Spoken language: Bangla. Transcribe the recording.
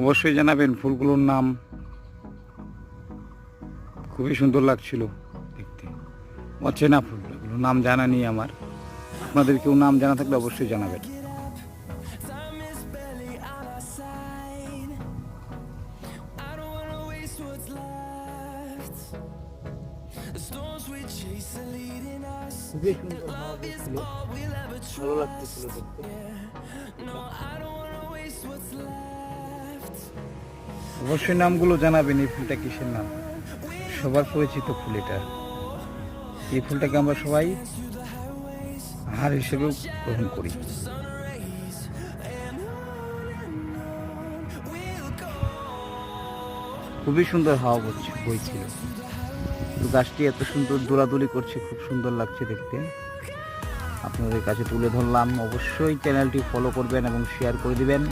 অবশ্যই জানাবেন ফুলগুলোর নাম। খুবই সুন্দর লাগছিল দেখতে। অচেনা ফুল, এগুলো নাম জানা নেই আমার। আপনাদের কেউ নাম জানা থাকলে অবশ্যই জানাবেন। খুবই সুন্দর হাওয়া বইছিল, ভালো লাগতেছিল দেখতে। অবশ্যই নামগুলো জানাবেন, এই ফুলটা কিসের নাম। সবার পরিচিত ফুল এটা। এই ফুলটাকে আমরা সবাই আহার হিসেবেও গ্রহণ করি। খুবই সুন্দর হাওয়া বইছিল। তো গাছটি এত সুন্দর দোলাদুলি করছে, খুব সুন্দর লাগছে দেখতে। আপনাদের কাছে তুলে ধরলাম। অবশ্যই চ্যানেলটি ফলো করবেন এবং শেয়ার করে দিবেন।